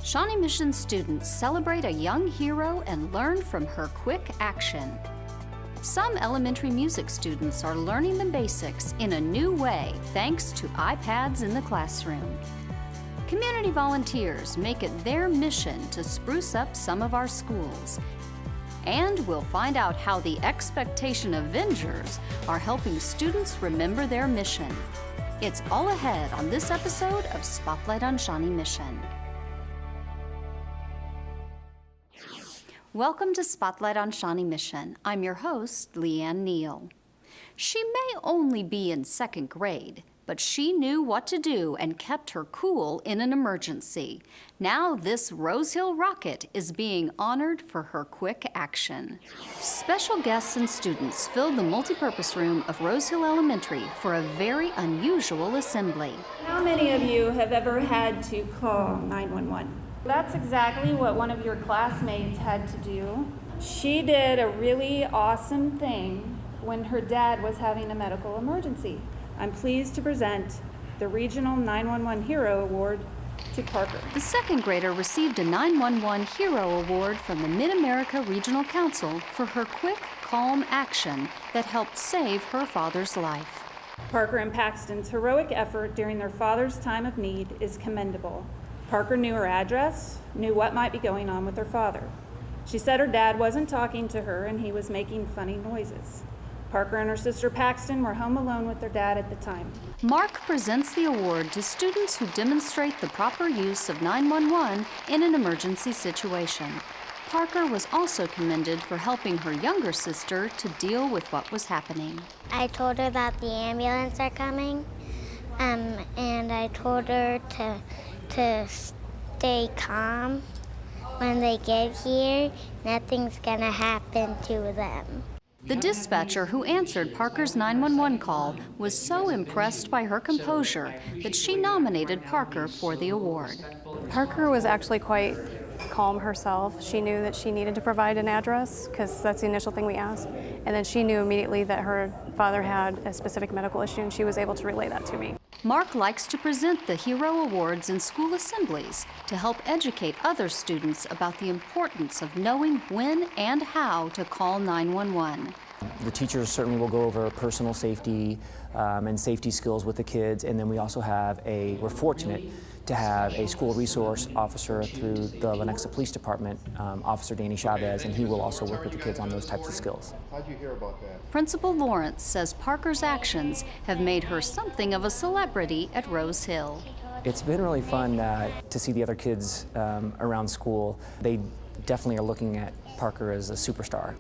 Shawnee Mission students celebrate a young hero and learn from her quick action. Some elementary music students are learning the basics in a new way thanks to iPads in the classroom. Community volunteers make it their mission to spruce up some of our schools. And we'll find out how the Expectation Avengers are helping students remember their mission. It's all ahead on this episode of Spotlight on Shawnee Mission. Welcome to Spotlight on Shawnee Mission. I'm your host, Leanne Neal. She may only be in second grade, but she knew what to do and kept her cool in an emergency. Now this Rose Hill Rocket is being honored for her quick action. Special guests and students filled the multipurpose room of Rose Hill Elementary for a very unusual assembly. How many of you have ever had to call 911? That's exactly what one of your classmates had to do. She did a really awesome thing when her dad was having a medical emergency. I'm pleased to present the Regional 911 Hero Award to Parker. The second grader received a 911 Hero Award from the Mid-America Regional Council for her quick, calm action that helped save her father's life. Parker and Paxton's heroic effort during their father's time of need is commendable. Parker knew her address, knew what might be going on with her father. She said her dad wasn't talking to her and he was making funny noises. Parker and her sister Paxton were home alone with their dad at the time. Mark presents the award to students who demonstrate the proper use of 911 in an emergency situation. Parker was also commended for helping her younger sister to deal with what was happening. I told her that the ambulance are coming, and I told her to stay calm. When they get here, nothing's gonna happen to them. The dispatcher who answered Parker's 911 call was so impressed by her composure that she nominated Parker for the award. Parker was actually quite calm herself. She knew that she needed to provide an address because that's the initial thing we asked. And then she knew immediately that her father had a specific medical issue and she was able to relay that to me. Mark likes to present the Hero Awards in school assemblies to help educate other students about the importance of knowing when and how to call 911. The teachers certainly will go over personal safety and safety skills with the kids, and then we also have we're fortunate to have a school resource officer through the Lenexa Police Department, Officer Danny Chavez, and he will also work with the kids on those types of skills. How'd you hear about that? Principal Lawrence says Parker's actions have made her something of a celebrity at Rose Hill. It's been really fun to see the other kids around school. They definitely are looking at Parker as a superstar.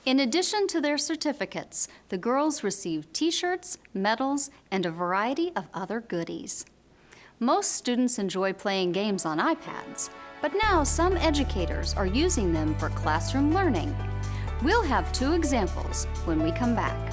In addition to their certificates, the girls received t-shirts, medals, and a variety of other goodies. Most students enjoy playing games on iPads, but now some educators are using them for classroom learning. We'll have two examples when we come back.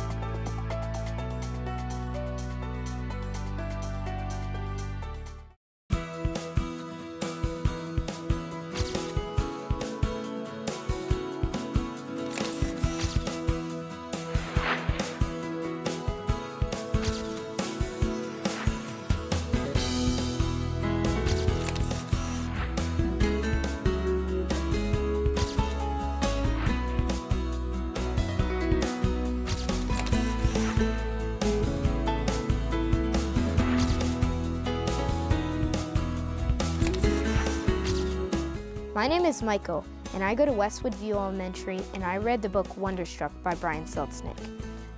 My name is Michael, and I go to Westwood View Elementary, and I read the book Wonderstruck by Brian Selznick.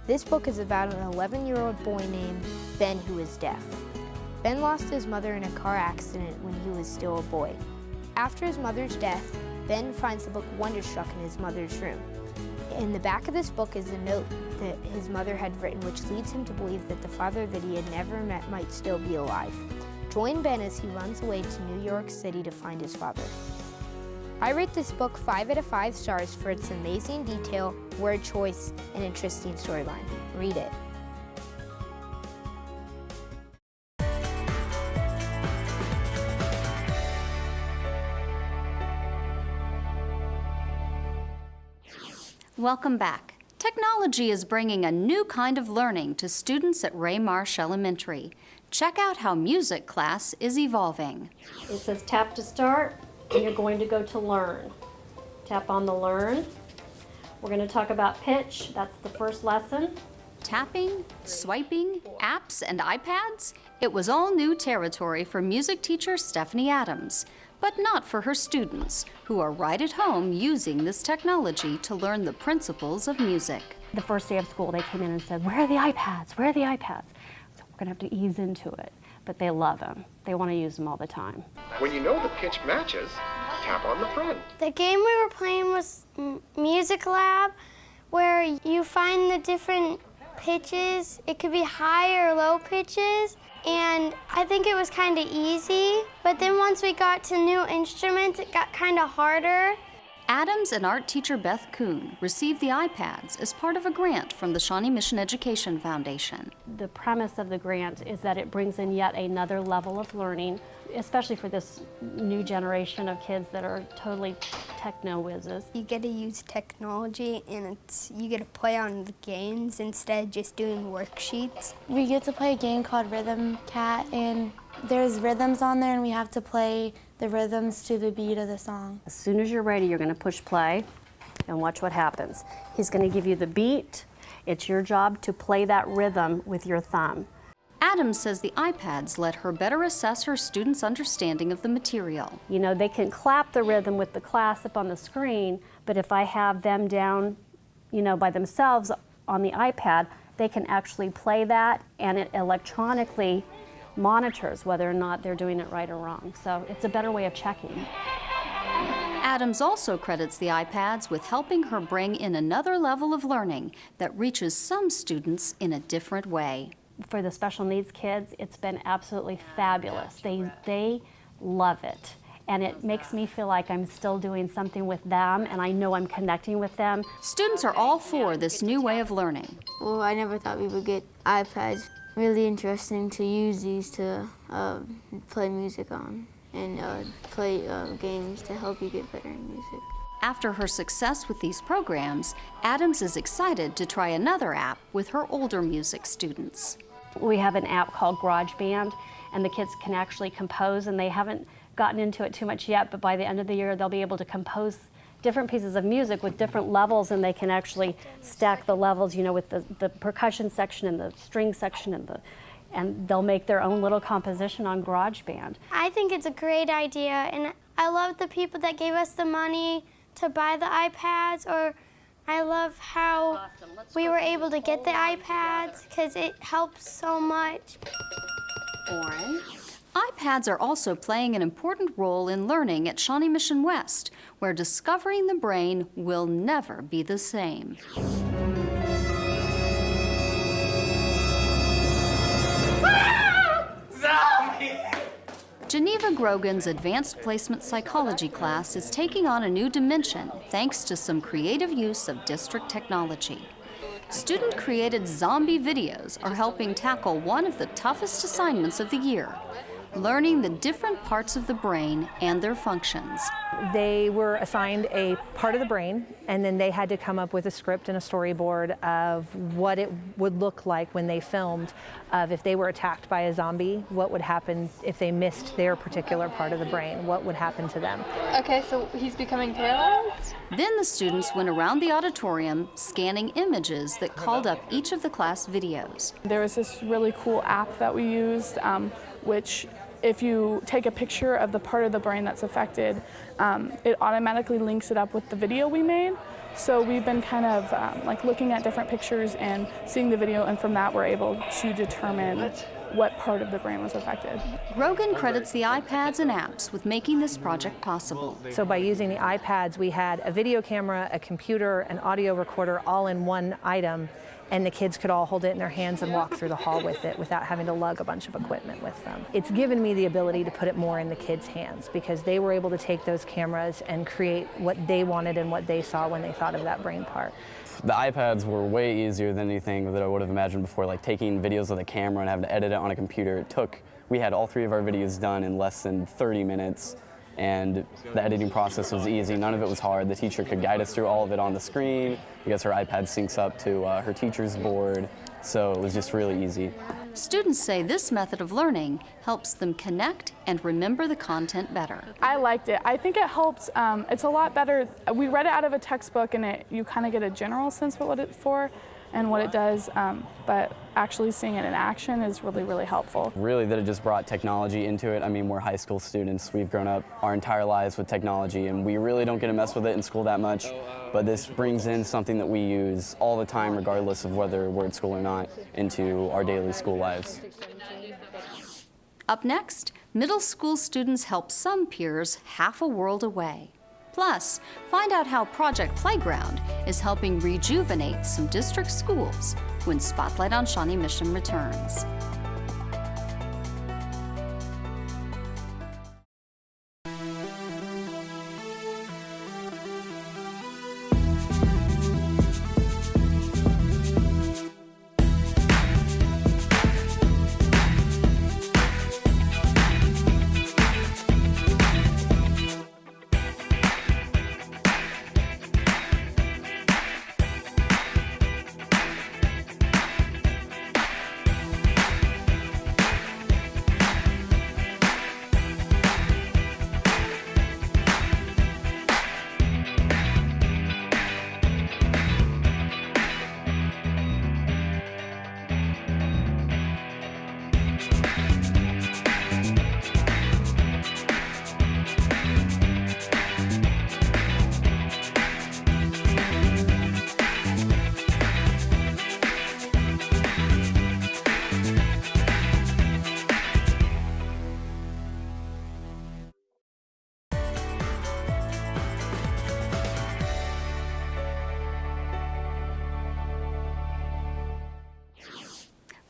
This book is about an 11-year-old boy named Ben who is deaf. Ben lost his mother in a car accident when he was still a boy. After his mother's death, Ben finds the book Wonderstruck in his mother's room. In the back of this book is a note that his mother had written, which leads him to believe that the father that he had never met might still be alive. Join Ben as he runs away to New York City to find his father. I rate this book 5 out of 5 stars for its amazing detail, word choice, and interesting storyline. Read it. Welcome back. Technology is bringing a new kind of learning to students at Ray Marsh Elementary. Check out how music class is evolving. It says tap to start, and you're going to go to learn. Tap on the learn. We're going to talk about pitch. That's the first lesson. Tapping, swiping, apps, and iPads? It was all new territory for music teacher Stephanie Adams, but not for her students, who are right at home using this technology to learn the principles of music. The first day of school, they came in and said, "Where are the iPads? Where are the iPads?" So we're going to have to ease into it, but they love them. They want to use them all the time. When you know the pitch matches, tap on the friend. The game we were playing was Music Lab, where you find the different pitches. It could be high or low pitches, and I think it was kind of easy. But then once we got to new instruments, it got kind of harder. Adams and art teacher Beth Kuhn received the iPads as part of a grant from the Shawnee Mission Education Foundation. The premise of the grant is that it brings in yet another level of learning, especially for this new generation of kids that are totally techno whizzes. You get to use technology and you get to play on the games instead of just doing worksheets. We get to play a game called Rhythm Cat, and there's rhythms on there and we have to play the rhythms to the beat of the song. As soon as you're ready, you're going to push play and watch what happens. He's going to give you the beat. It's your job to play that rhythm with your thumb. Adams says the iPads let her better assess her students' understanding of the material. You know, they can clap the rhythm with the class up on the screen, but if I have them down, you know, by themselves on the iPad, they can actually play that, and it electronically monitors whether or not they're doing it right or wrong. So it's a better way of checking. Adams also credits the iPads with helping her bring in another level of learning that reaches some students in a different way. For the special needs kids, it's been absolutely fabulous. They love it. And it makes me feel like I'm still doing something with them, and I know I'm connecting with them. Students are all for this new way of learning. Well, I never thought we would get iPads. Really interesting to use these to play music on and play games to help you get better in music. After her success with these programs, Adams is excited to try another app with her older music students. We have an app called GarageBand, and the kids can actually compose, and they haven't gotten into it too much yet, but by the end of the year they'll be able to compose different pieces of music with different levels, and they can actually stack the levels, you know, with the percussion section and the string section, and they'll make their own little composition on GarageBand. I think it's a great idea, and I love the people that gave us the money to buy the iPads, or I love how we were able to get the iPads because it helps so much. Orange. iPads are also playing an important role in learning at Shawnee Mission West, where discovering the brain will never be the same. Geneva Grogan's Advanced Placement Psychology class is taking on a new dimension thanks to some creative use of district technology. Student-created zombie videos are helping tackle one of the toughest assignments of the year, learning the different parts of the brain and their functions. They were assigned a part of the brain, and then they had to come up with a script and a storyboard of what it would look like when they filmed, of if they were attacked by a zombie, what would happen if they missed their particular part of the brain, what would happen to them. Okay, so he's becoming paralyzed? Then the students went around the auditorium scanning images that called up each of the class videos. There was this really cool app that we used, which if you take a picture of the part of the brain that's affected, it automatically links it up with the video we made. So we've been kind of like looking at different pictures and seeing the video, and from that we're able to determine what part of the brain was affected. Grogan credits the iPads and apps with making this project possible. So by using the iPads, we had a video camera, a computer, an audio recorder all in one item, and the kids could all hold it in their hands and walk through the hall with it without having to lug a bunch of equipment with them. It's given me the ability to put it more in the kids' hands because they were able to take those cameras and create what they wanted and what they saw when they thought of that brain part. The iPads were way easier than anything that I would have imagined before, like taking videos with a camera and having to edit it on a computer. We had all 3 of our videos done in less than 30 minutes. And the editing process was easy. None of it was hard. The teacher could guide us through all of it on the screen because her iPad syncs up to her teacher's board. so it was just really easy. Students say this method of learning helps them connect and remember the content better. I liked it. I think it helps. It's a lot better. We read it out of a textbook, and you kind of get a general sense of what it's for and what it does, but actually seeing it in action is really, really helpful. Really that it just brought technology into it. I mean, we're high school students. We've grown up our entire lives with technology, and we really don't get to mess with it in school that much. But this brings in something that we use all the time, regardless of whether we're at school or not, into our daily school lives. Up next, middle school students help some peers half a world away. Plus, find out how Project Playground is helping rejuvenate some district schools when Spotlight on Shawnee Mission returns.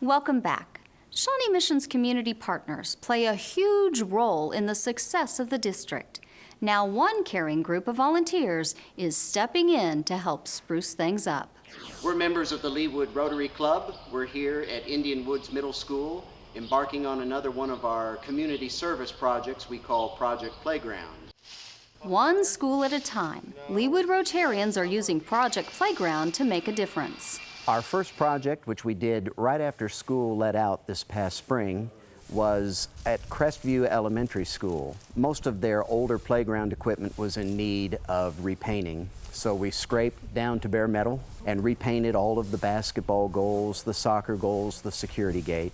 Welcome back. Shawnee Mission's community partners play a huge role in the success of the district. Now one caring group of volunteers is stepping in to help spruce things up. We're members of the Leawood Rotary Club. We're here at Indian Woods Middle School, embarking on another one of our community service projects we call Project Playground. One school at a time, Leawood Rotarians are using Project Playground to make a difference. Our first project, which we did right after school let out this past spring, was at Crestview Elementary School. Most of their older playground equipment was in need of repainting, so we scraped down to bare metal and repainted all of the basketball goals, the soccer goals, the security gate.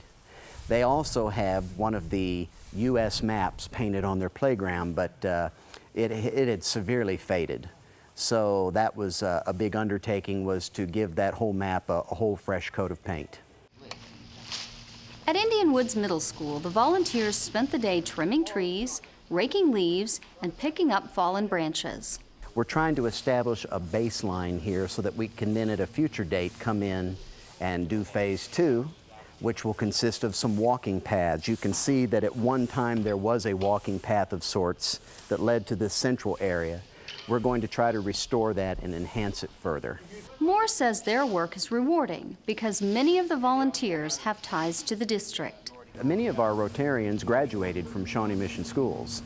They also have one of the U.S. maps painted on their playground, but it had severely faded. So that was a big undertaking, was to give that whole map a whole fresh coat of paint. At Indian Woods Middle School, the volunteers spent the day trimming trees, raking leaves, and picking up fallen branches. We're trying to establish a baseline here so that we can then at a future date come in and do phase 2, which will consist of some walking paths. You can see that at one time there was a walking path of sorts that led to this central area. We're going to try to restore that and enhance it further. Moore says their work is rewarding because many of the volunteers have ties to the district. Many of our Rotarians graduated from Shawnee Mission schools,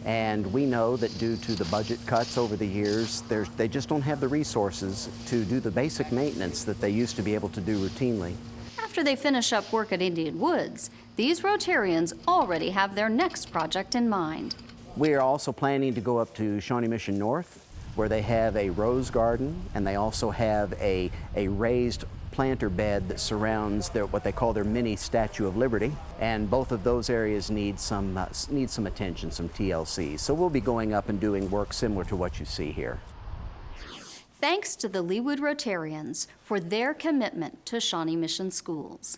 and we know that due to the budget cuts over the years, they just don't have the resources to do the basic maintenance that they used to be able to do routinely. After they finish up work at Indian Woods, these Rotarians already have their next project in mind. We are also planning to go up to Shawnee Mission North, where they have a rose garden, and they also have a raised planter bed that surrounds what they call their mini Statue of Liberty. And both of those areas need some attention, some TLC. So we'll be going up and doing work similar to what you see here. Thanks to the Leawood Rotarians for their commitment to Shawnee Mission schools.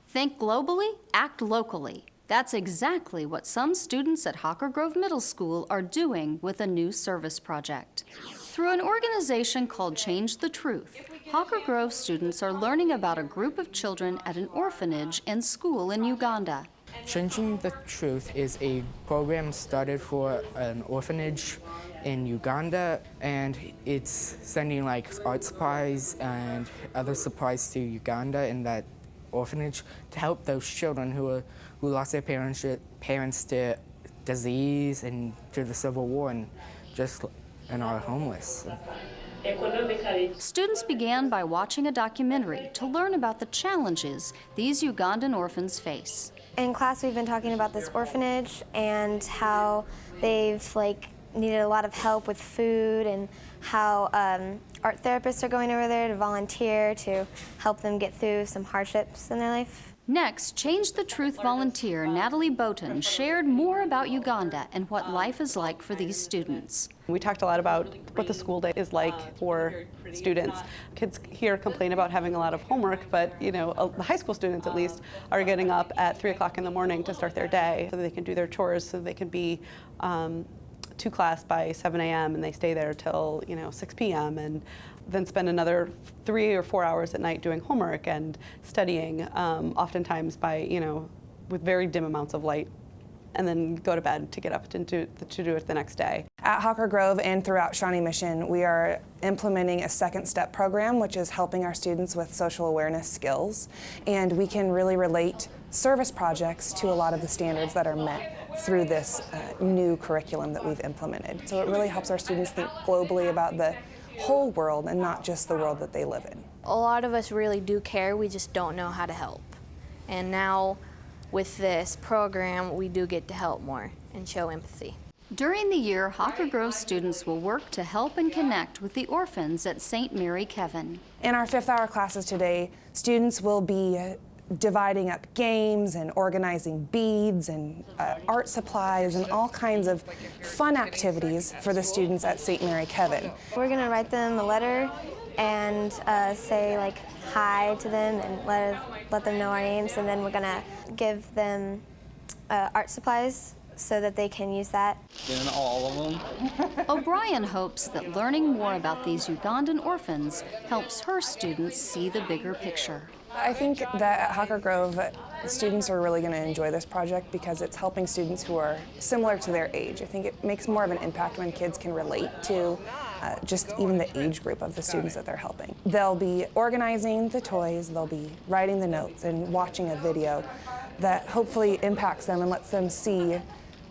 Think globally, act locally. That's exactly what some students at Hocker Grove Middle School are doing with a new service project. Through an organization called Change the Truth, Hocker Grove students are learning about a group of children at an orphanage and school in Uganda. Changing the Truth is a program started for an orphanage in Uganda, and it's sending like art supplies and other supplies to Uganda in that orphanage to help those children who lost their parents to disease and to the Civil War and are homeless. Students began by watching a documentary to learn about the challenges these Ugandan orphans face. In class, we've been talking about this orphanage and how they've needed a lot of help with food, and how art therapists are going over there to volunteer to help them get through some hardships in their life. Next, Change the Truth volunteer Natalie Boughton shared more about Uganda and what life is like for these students. We talked a lot about what the school day is like for students. Kids here complain about having a lot of homework, but the high school students at least are getting up at 3 o'clock in the morning to start their day so that they can do their chores, so they can be to class by 7 a.m. and they stay there till 6 p.m. and then spend another 3 or 4 hours at night doing homework and studying, oftentimes by with very dim amounts of light, and then go to bed to get up to do it the next day. At Hocker Grove and throughout Shawnee Mission, we are implementing a second step program, which is helping our students with social awareness skills, and we can really relate service projects to a lot of the standards that are met through this new curriculum that we've implemented. So it really helps our students think globally about the whole world and not just the world that they live in. A lot of us really do care, we just don't know how to help. And now with this program, we do get to help more and show empathy. During the year, Hocker Grove students will work to help and connect with the orphans at St. Mary Kevin. In our 5th hour classes today, students will be dividing up games and organizing beads and art supplies and all kinds of fun activities for the students at St. Mary Kevin. We're going to write them a letter and say hi to them and let them know our names, and then we're going to give them art supplies so that they can use that. In all of them. O'Brien hopes that learning more about these Ugandan orphans helps her students see the bigger picture. I think that at Hocker Grove, students are really going to enjoy this project because it's helping students who are similar to their age. I think it makes more of an impact when kids can relate to just even the age group of the students that they're helping. They'll be organizing the toys, they'll be writing the notes and watching a video that hopefully impacts them and lets them see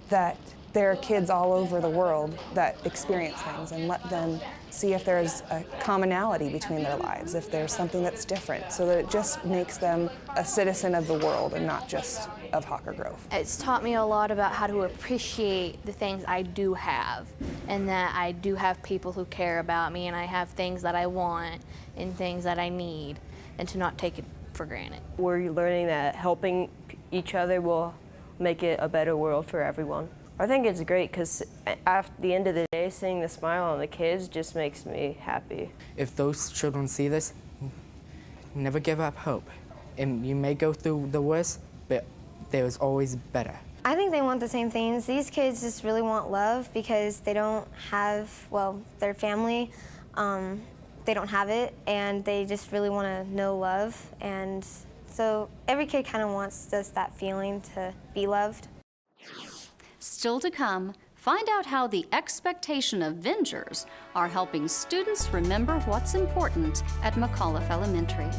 that there are kids all over the world that experience things, and let them see if there's a commonality between their lives, if there's something that's different, so that it just makes them a citizen of the world and not just of Hocker Grove. It's taught me a lot about how to appreciate the things I do have, and that I do have people who care about me, and I have things that I want and things that I need, and to not take it for granted. We're learning that helping each other will make it a better world for everyone. I think it's great because at the end of the day, seeing the smile on the kids just makes me happy. If those children see this, never give up hope. And you may go through the worst, but there's always better. I think they want the same things. These kids just really want love because they don't have, their family, they don't have it, and they just really want to know love. And so every kid kind of wants just that feeling to be loved. Still to come, find out how the Expectation Avengers are helping students remember what's important at McAuliffe Elementary.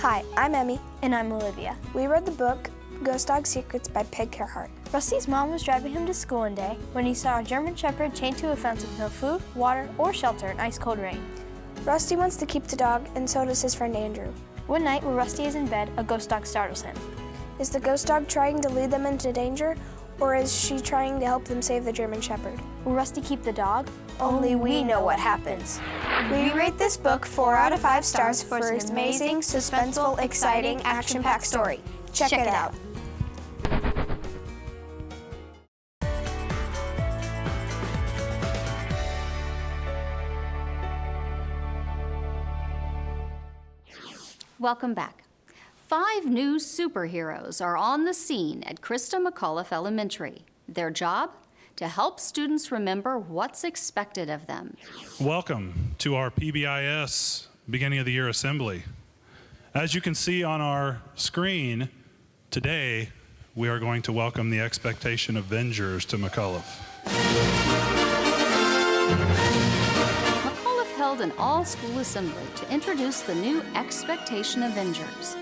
Hi, I'm Emmy. And I'm Olivia. We read the book Ghost Dog Secrets by Peg Gerhardt. Rusty's mom was driving him to school one day when he saw a German Shepherd chained to a fence with no food, water, or shelter in ice-cold rain. Rusty wants to keep the dog, and so does his friend Andrew. One night, while Rusty is in bed, a ghost dog startles him. Is the ghost dog trying to lead them into danger, or is she trying to help them save the German Shepherd? Will Rusty keep the dog? Only we know what happens. We rate this book 4 out of 5 stars for its amazing, suspenseful, exciting, action-packed story. Check it out. Welcome back. 5 new superheroes are on the scene at Christa McAuliffe Elementary. Their job? To help students remember what's expected of them. Welcome to our PBIS beginning of the year assembly. As you can see on our screen, today we are going to welcome the Expectation Avengers to McAuliffe. McAuliffe held an all-school assembly to introduce the new Expectation Avengers.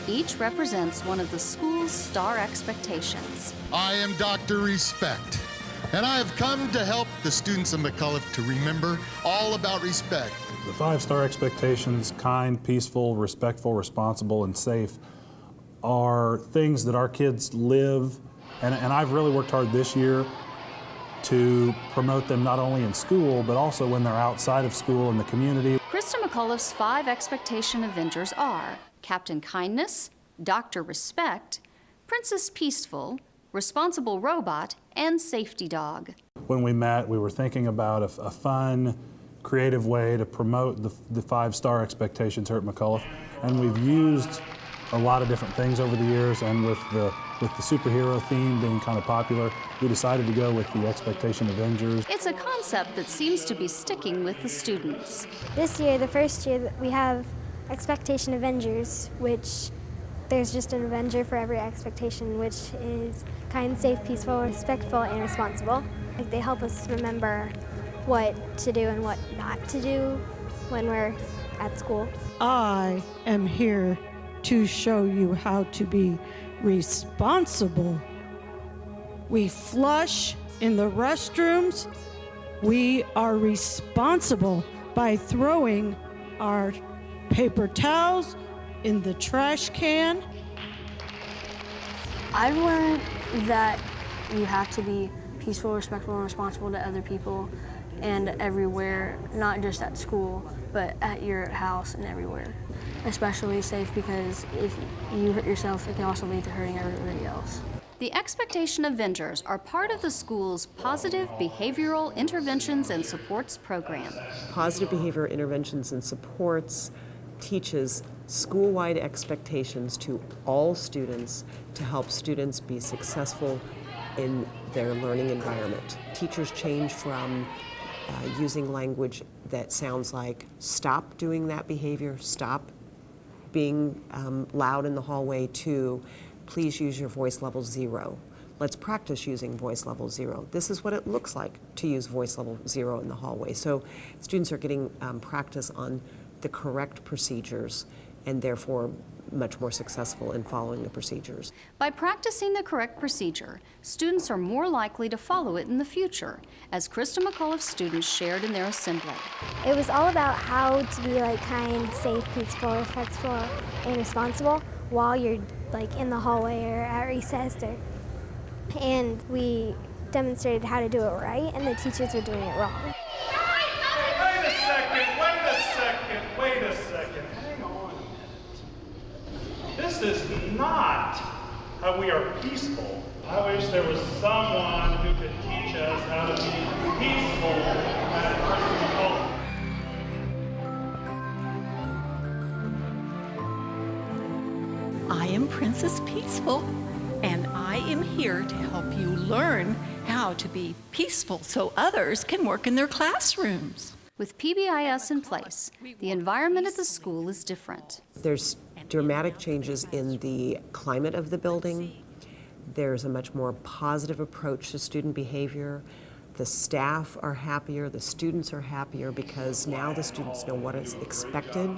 Each represents one of the school's star expectations. I am Dr. Respect, and I have come to help the students of McAuliffe to remember all about respect. The 5-star expectations, kind, peaceful, respectful, responsible, and safe, are things that our kids live, and I've really worked hard this year to promote them not only in school, but also when they're outside of school in the community. Christa McAuliffe's 5 Expectation Avengers are Captain Kindness, Dr. Respect, Princess Peaceful, Responsible Robot, and Safety Dog. When we met, we were thinking about a fun, creative way to promote the 5-star expectations here at McAuliffe, and we've used a lot of different things over the years, and with the superhero theme being kind of popular, we decided to go with the Expectation Avengers. It's a concept that seems to be sticking with the students. This year, the first year, we have Expectation Avengers, which there's just an Avenger for every expectation, which is kind, safe, peaceful, respectful, and responsible. Like, they help us remember what to do and what not to do when we're at school. I am here to show you how to be responsible. We flush in the restrooms. We are responsible by throwing our paper towels in the trash can. I've learned that you have to be peaceful, respectful, and responsible to other people and everywhere, not just at school, but at your house and everywhere. Especially safe, because if you hurt yourself, it can also lead to hurting everybody else. The Expectation Avengers are part of the school's Positive Behavioral Interventions and Supports program. Positive Behavior Interventions and Supports teaches school-wide expectations to all students to help students be successful in their learning environment. Teachers change from using language that sounds like stop doing that behavior, stop being loud in the hallway, to please use your voice level 0. Let's practice using voice level 0. This is what it looks like to use voice level 0 in the hallway. So students are getting practice on the correct procedures and therefore much more successful in following the procedures. By practicing the correct procedure, students are more likely to follow it in the future, as Christa McAuliffe students shared in their assembly. It was all about how to be like kind, safe, peaceful, respectful, and responsible while you're like in the hallway or at recess. And we demonstrated how to do it right, and the teachers were doing it wrong. Wait a second. Hang on. This is not how we are peaceful. I wish there was someone who could teach us how to be peaceful at Christa McAuliffe. I am Princess Peaceful, and I am here to help you learn how to be peaceful so others can work in their classrooms. With PBIS in place, the environment at the school is different. There's dramatic changes in the climate of the building. There's a much more positive approach to student behavior. The staff are happier, the students are happier, because now the students know what is expected,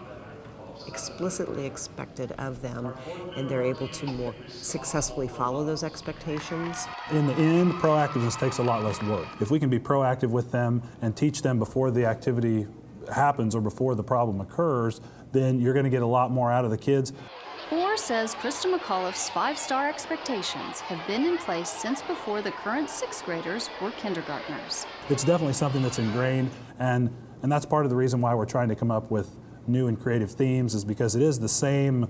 explicitly expected of them, and they're able to more successfully follow those expectations. In the end, proactiveness takes a lot less work. If we can be proactive with them and teach them before the activity happens or before the problem occurs, then you're going to get a lot more out of the kids. Orr says Christa McAuliffe's 5-star expectations have been in place since before the current 6th graders were kindergartners. It's definitely something that's ingrained, and that's part of the reason why we're trying to come up with new and creative themes, is because it is the same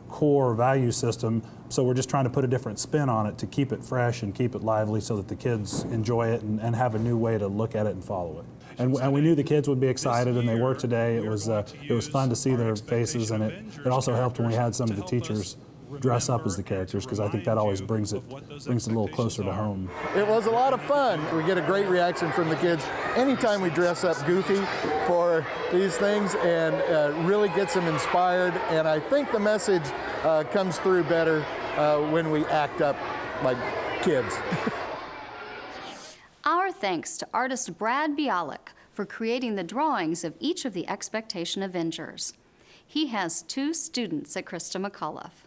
core value system, so we're just trying to put a different spin on it to keep it fresh and keep it lively so that the kids enjoy it and have a new way to look at it and follow it. And we knew the kids would be excited, and they were today. It was fun to see their faces, and it also helped when we had some of the teachers dress up as the characters, because I think that always brings it a little closer to home. It was a lot of fun. We get a great reaction from the kids anytime we dress up goofy for these things, and really gets them inspired. And I think the message comes through better when we act up like kids. Our thanks to artist Brad Bialik for creating the drawings of each of the Expectation Avengers. He has 2 students at Christa McAuliffe.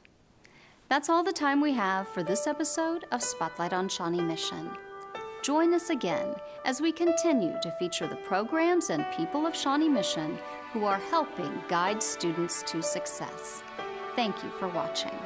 That's all the time we have for this episode of Spotlight on Shawnee Mission. Join us again as we continue to feature the programs and people of Shawnee Mission who are helping guide students to success. Thank you for watching.